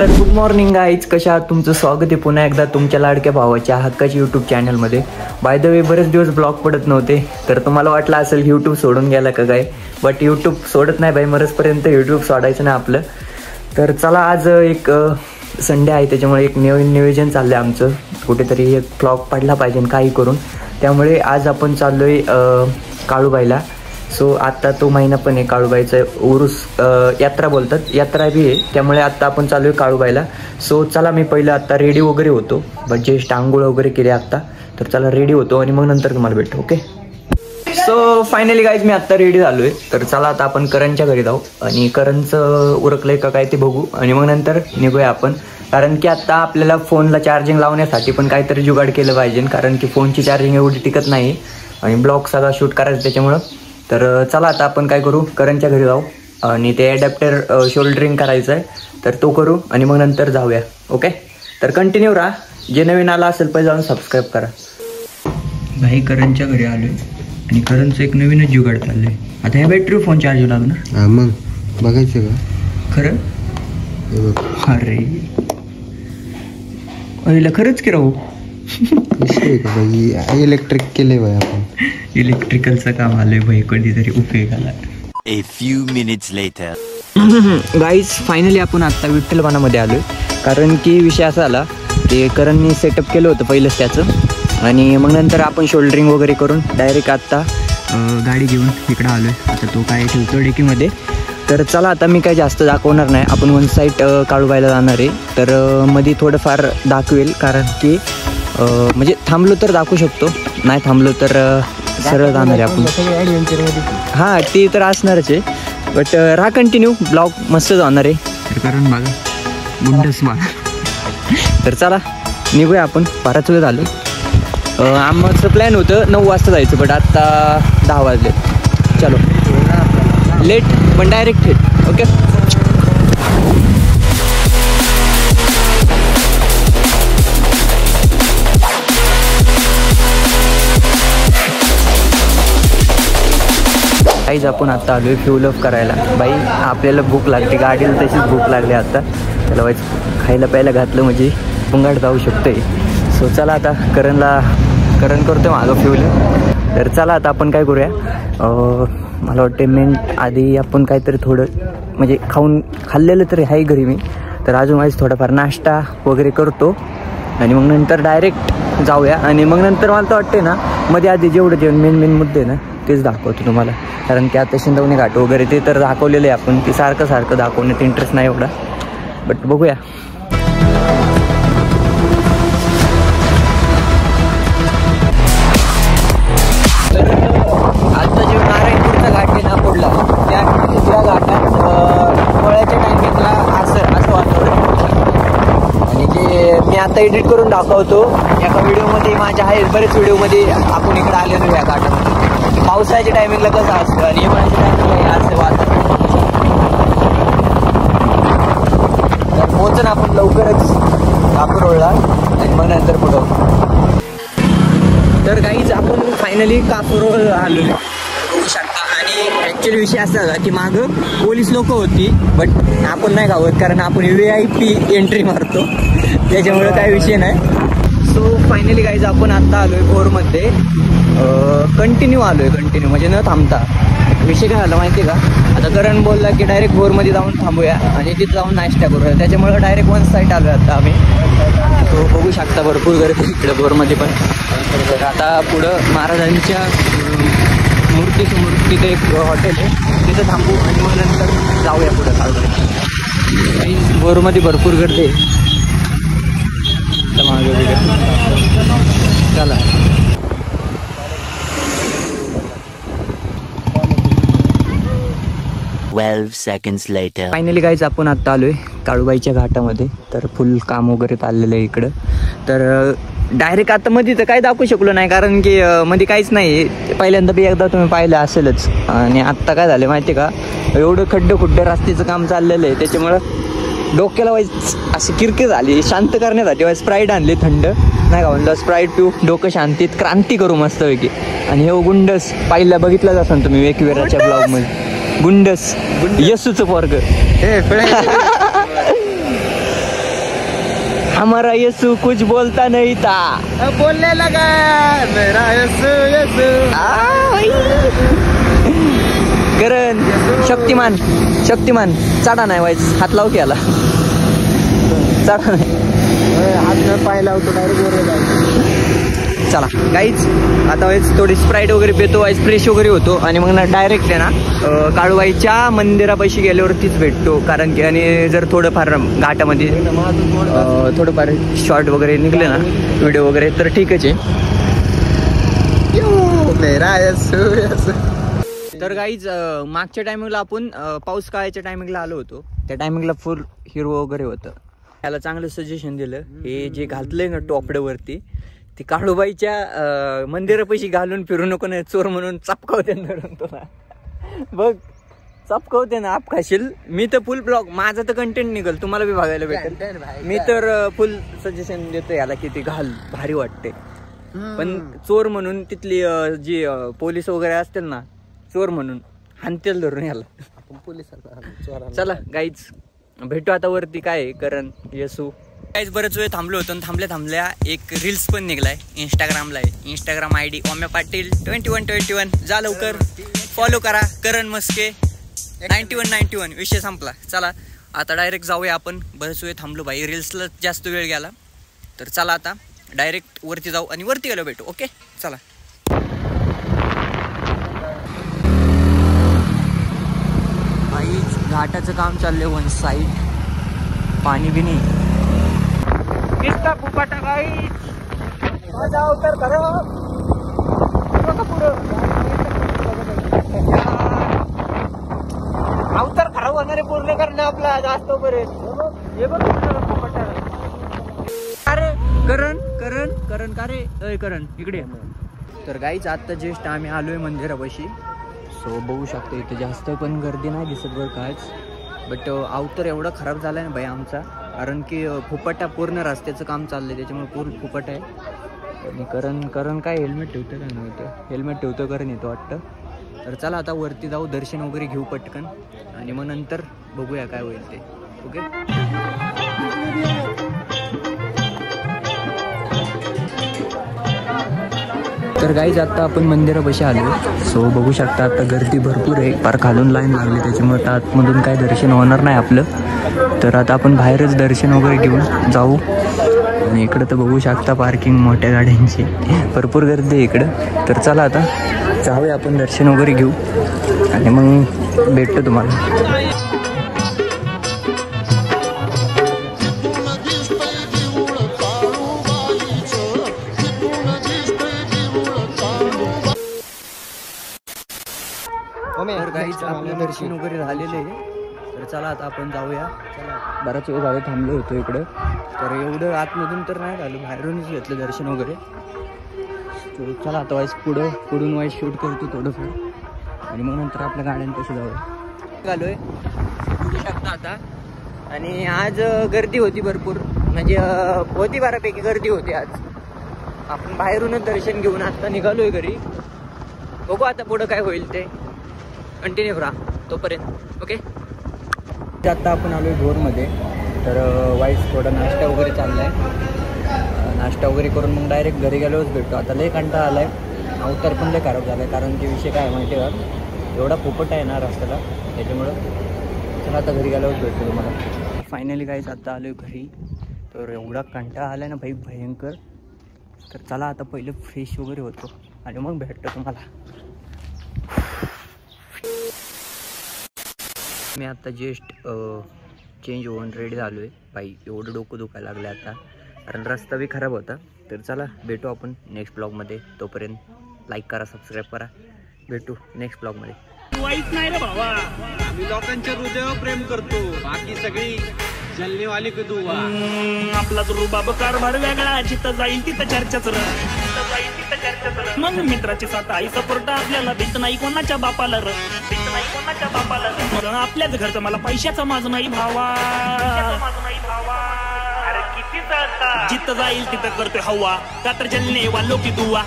तर good morning guys, कशा आहात? तुमचं स्वागत आहे पुन्हा एकदा तुमच्या लाडक्या भावाच्या हक्काच्या यूट्यूब चॅनलमध्ये. बाय द वे, बरेच दिवस ब्लॉग पडत नव्हते, तर तुम्हाला वाटलं असेल यूट्यूब सोडून गेला का काय, बट यूट्यूब सोडत नाही बाई, मरसपर्यंत यूट्यूब सोडायचं नाही आपलं. तर चला, आज एक संडे आहे, त्याच्यामुळे एक नवीन नियोजन चाललं आहे आमचं, कुठेतरी एक ब्लॉग पडला पाहिजे काही करून. त्यामुळे आज आपण चाललो आहे काळूबाईला. सो आत्ता तो महिना पण आहे काळूबाईचा उरूस, यात्रा बोलतात, यात्रा बी आहे, त्यामुळे आत्ता आपण चालू आहे काळूबाईला. सो चला, मी पहिलं आत्ता रेडी वगैरे होतो, बट जस्ट आंघोळ वगैरे केले आत्ता, तर चला रेडी होतो आणि मग नंतर तुम्हाला भेटतो. ओके. सो फायनली गाईज, मी आत्ता रेडी झालो आहे, तर चला आता आपण करणच्या घरी जाऊ आणि करणचं उरकलंय का काय ते बघू आणि मग नंतर निघूया आपण. कारण की आत्ता आपल्याला फोनला चार्जिंग लावण्यासाठी पण काहीतरी जुगाड केलं पाहिजे, कारण की फोनची चार्जिंग एवढी टिकत नाही आणि ब्लॉग सगळा शूट करायचं त्याच्यामुळं. तर चला आता आपण काय करू, करणच्या घरी जाऊ आणि ते ॲडॅप्टर शोल्डरिंग करायचं आहे, तर तो करू आणि मग नंतर जाऊया. ओके, तर कंटिन्यू राहा. जे नवीन आला असेल पहिले जाऊन सबस्क्राईब करा. भाई करणच्या घरी आलो आहे आणि करणचं एक नवीनच जुगाड चाललं आहे. आता ह्या बॅटरी फोन चार्ज लागणार, मग बघायचं का खरं? अरे अहिला खरंच की राहू, इलेक्ट्रिक केले बाई आपण, इलेक्ट्रिकलचं काम आलंय भाई, कधीतरी उपयोगाला. A few minutes later. Guys, finally आपण आत्ता विठ्ठलवानामध्ये आलो आहे, कारण की विषय असा आला ते करणनी सेटअप केलं होतं पहिलंच त्याचं, आणि मग नंतर आपण शोल्डरिंग वगैरे करून डायरेक्ट आत्ता गाडी घेऊन इकडं आलो आहे. आता तो काय ठेवतो डेकीमध्ये. तर चला, आता मी काय जास्त दाखवणार नाही, आपण वन साईड काळूबाईला जाणार आहे, तर मध्ये थोडंफार दाखवेल, कारण की म्हणजे थांबलो तर दाखवू शकतो, नाही थांबलो तर सरळ जाणार आहे आपण. हां, ती तर असणारच आहे, बट राहा कंटिन्यू, ब्लॉग मस्त जाणार आहे. तर कारण बघा गुंडस मार. तर चला निघूया आपण, फारच वेळ झालं. आमचं प्लॅन होतं 9 वाजता जायचं, बट आत्ता 10 वाजले. चलो, लेट पण डायरेक्ट हिट. ओके. काहीच आपण आत्ता आलो आहे फ्यूल अप करायला. बाई, आपल्याला भूक लागते, गाडीला तशीच भूक लागली आता, त्याला वाईच खायला प्यायला घातलं म्हणजे पुंगाट जाऊ शकतो आहे. सो चला, आता करण करतो मागं फ्यूल. तर चला आता आपण काय करूया, मला वाटते मेन आधी आपण काहीतरी थोडं म्हणजे खाल्लेलं तरी आहे घरी मी, तर अजून माझं थोडाफार नाश्ता वगैरे करतो आणि मग नंतर डायरेक्ट जाऊया. आणि मग नंतर मला तर वाटते ना, मध्ये आधी जेवढं जेवण मेन मुद्दे ना तेच दाखवतो तुम्हाला, कारण की आता शिंदवणे घाट वगैरे ते तर दाखवलेलं आहे आपण, ते सारखं दाखवण्यात इंटरेस्ट नाही एवढा, बट बघूया. तर आता जो नारायणपूरचा घाट आहे ना पुढला, त्या घाटात पोळ्याच्या टायमिंगला असं वातावरण, आणि जे मी आता एडिट करून दाखवतो एका व्हिडिओमध्ये, माझ्या आहेत बरेच व्हिडिओमध्ये आपण इकडे आलेलो या घाटामध्ये. पावसाच्या टायमिंगला कसं असतं आणि हिवाळ्याच्या टायमिंगला असं वातावरण. तर पोहोचून आपण लवकरच कापूरहोळला आणि मग नंतर पुढं. तर काहीच आपण फायनली कापूरहोळ आलो बघू शकता. आणि ॲक्च्युली विषय असा झाला की मागं पोलीस लोक होती, बट आपण नाही गावत, कारण आपण VIP एंट्री मारतो, त्याच्यामुळे काय विषय नाही. सो फायनली गाईज, आपण आत्ता आलो आहे भोरमध्ये, कंटिन्यू आलो आहे, कंटिन्यू म्हणजे न थांबता. विषय काय झाला माहिती आहे का, आता करण बोलला की डायरेक्ट भोरमध्ये जाऊन थांबूया आणि तिथं जाऊन नाश्ता करूया, त्याच्यामुळे डायरेक्ट वन साईड आलो आहे आता आम्ही. तो बघू शकता भरपूर गर्दी इकडे भोरमध्ये पण. तर आता पुढं महाराजांच्या मूर्तीसमोर तिथे एक हॉटेल आहे, तिथं थांबू आणि मग नंतर जाऊया पुढं काळूबाई. भोरमध्ये भरपूर गर्दी आहे. चला, 12 seconds later. फायनली गाईज, आपण आत्ता आलो आहे काळूबाईच्या घाटामध्ये, तर फुल काम वगैरे चाललेलं आहे इकडं. तर डायरेक्ट आता मध्ये तर काही दाखवू शकलो नाही, कारण की मध्ये काहीच नाही, पहिल्यांदा बी एकदा तुम्ही पाहिलं असेलच. आणि आत्ता काय झालं माहिती आहे का, एवढं खड्डे रस्त्याचं काम चाललेलं आहे, त्याच्यामुळं डोक्याला वाईज अशी किरकिर झाली. शांत करण्यासाठी वाईज स्प्राईट आणली थंड, नाही का म्हणलं स्प्राईट पिऊ, डोकं शांतीत क्रांती करू मस्तपैकी. आणि हे गुंडस पाहिलं बघितलंच असाल तुम्ही एकविराच्या ब्लॉगमध्ये, गुंडस येसूचं पोरग. हमारा यीशु कुछ बोलता नहीं था, बोलने लगा मेरा यीशु यीशु। करण शक्तिमान शक्तिमान चढा नाही व्हायचं, हात लाव की याला, चढा नाही हात न पाय लावतो डायरेक्ट। चला काहीच आता व्हायचं थोडी स्प्राईट वगैरे पितो, व्हायचं फ्रेश वगैरे होतो आणि मग ना डायरेक्ट आहे ना काळूबाईच्या मंदिरापाशी गेल्यावरतीच भेटतो, कारण की आणि जर थोडंफार घाटामध्ये थोडंफार शॉर्ट वगैरे निघले ना व्हिडिओ वगैरे तर ठीकच आहे। तर गाईज मागच्या टायमिंगला आपण पाऊस काळाच्या टायमिंगला आलो होतो, त्या टायमिंगला फुल हिरवं वगैरे होतं। त्याला चांगलं सजेशन दिलं, हे जे घातलंय ना टोपड्यावरती ती काळूबाईच्या मंदिरापाशी घालून फिरू नको ना, चोर म्हणून चपकावते धरून तुला, बघ चपकावते ना, आप खाशील। मी तर फुल ब्लॉग माझा तर कंटेंट निघल, तुम्हाला बी बघायला भेटेल। मी तर फुल सजेशन देतो याला की ती घाल, भारी वाटते। पण चोर म्हणून तिथली जी पोलीस वगैरे असतील ना, चोर म्हणून हाणतील धरून याला। चला गाईज भेटू आता वरती, काय कारण येसू काहीच बरेच वेळ थांबलो होतो, थांबल्या एक रील्स पण निघलाय इंस्टाग्रामला आहे, इंस्टाग्राम ID ओम्या पाटील 2121, जा लवकर फॉलो करा, करण मस्के 9191, विषय संपला। चला आता डायरेक्ट जाऊया आपण, बरेच वेळ थांबलो भाई, रील्सला जास्त वेळ गेला, तर चला आता डायरेक्ट वरती जाऊ आणि वरती गेलो भेटू। ओके चला। घाटाचं काम चाललंय वन साइड, पाणी बी नाही दिसता फुपाटा गाईच, अवतार खरं अवतार खराब होणारे पूर्ण करणं आपला जास्त पर्यंत। हे बघ अरे करण करण करण का रे करण इकडे। तर गाईच आता जस्ट आम्ही आलोय मंदिरापाशी, सो बघू शकतो इथे जास्त पण गर्दी नाही दिसत बरं कायच, बट अवतार एवढा खराब झाला आहे ना भाई आमचा, कारण की फुपाटा पूर्ण रस्त्याचं काम चाललंय त्याच्यामुळे पूर्ण फुपाट आहे। आणि करण काय हेल्मेट ठेवतं काय नव्हतं, हेल्मेट ठेवतं करण येतो वाटतं। तर चला आता वरती जाऊ, दर्शन वगैरे घेऊ पटकन आणि मग नंतर बघूया काय होईल ते। ओके तर गाईज आता आपण मंदिरापाशी आलो, सो बघू शकता आता गर्दी भरपूर आहे, पार खालून लाईन लागली त्याच्यामुळे आतमधून काय दर्शन होणार नाही आपलं, तर आता आपण बाहेरच दर्शन वगैरे घेऊन जाऊ। आणि इकडं तर बघू शकता पार्किंग मोठ्या गाड्यांची, भरपूर गर्दी आहे इकडं। तर चला आता जाऊया आपण दर्शन वगैरे घेऊ आणि मग भेटतो तुम्हाला। तर काहीच आपलं दर्शन वगैरे झालेलं आहे, तर चला आता आपण जाऊया। बराच वेळ झालं थांबलो होतो इकडं, तर एवढं आतमधून तर नाही झालं, बाहेरूनच घेतलं दर्शन वगैरे। तर चला आता वाईस पुढून वाईस शूट करतो थोडंफार आणि मग नंतर आपल्या गाड्यांपाशी जाऊया। आलोय बघू शकता आता, आणि आज गर्दी होती भरपूर, म्हणजे होती बऱ्यापैकी गर्दी होती आज। आपण बाहेरूनच दर्शन घेऊन आता निघालोय घरी, बघू आता पुढं काय होईल ते, कंटिन्यू राहा तोपर्यंत। ओके आता आपण आलोय भोरमध्ये, तर वाईस थोडा नाश्ता वगैरे चाललाय, नाश्ता वगैरे करून मग डायरेक्ट घरी गेलोच भेटतो। आता लय कंटाळा आलाय, अवतार पण लय खराब झालाय, कारण की विषय काय माहिती आहे का, एवढा पोपट आहे ना रस्त्याला त्याच्यामुळं। चला आता घरी गेल्यावर भेटतो तुम्हाला। फायनली काहीच आता आलोय घरी, तर एवढा कंटाळा आलाय ना भाई भयंकर, तर चला आता पहिलं फ्रेश वगैरे होतो आणि मग भेटतो तुम्हाला। मी आता जस्ट चेंज होऊन रेडी झालो आहे भाई, एवढं डोकं दुखायला लागलं आता, कारण रस्ता बी खराब होता। तर चला भेटू आपण नेक्स्ट ब्लॉगमध्ये, तोपर्यंत लाईक करा, सबस्क्राईब करा, भेटू नेक्स्ट ब्लॉगमध्ये। वाईट नाही रे भावा, मी लोकांच्या हृदयावर प्रेम करतो, बाकी सगळी जलने वाली दुवा। आपला तो रुबाब कारभार वेगळा, जिथं जाईल तिथं चर्चाच र, मग मित्राची साथ आई सपोर्ट आपल्याला, भीत नाही कोणाच्या बापाला र, भीत नाही कोणाच्या बापाला र, आपल्याच घरचं मला पैशाचा माझ नाही भावा, जिथं जाईल तिथं करतोय हवा, का तर जलने वालो की दुआ।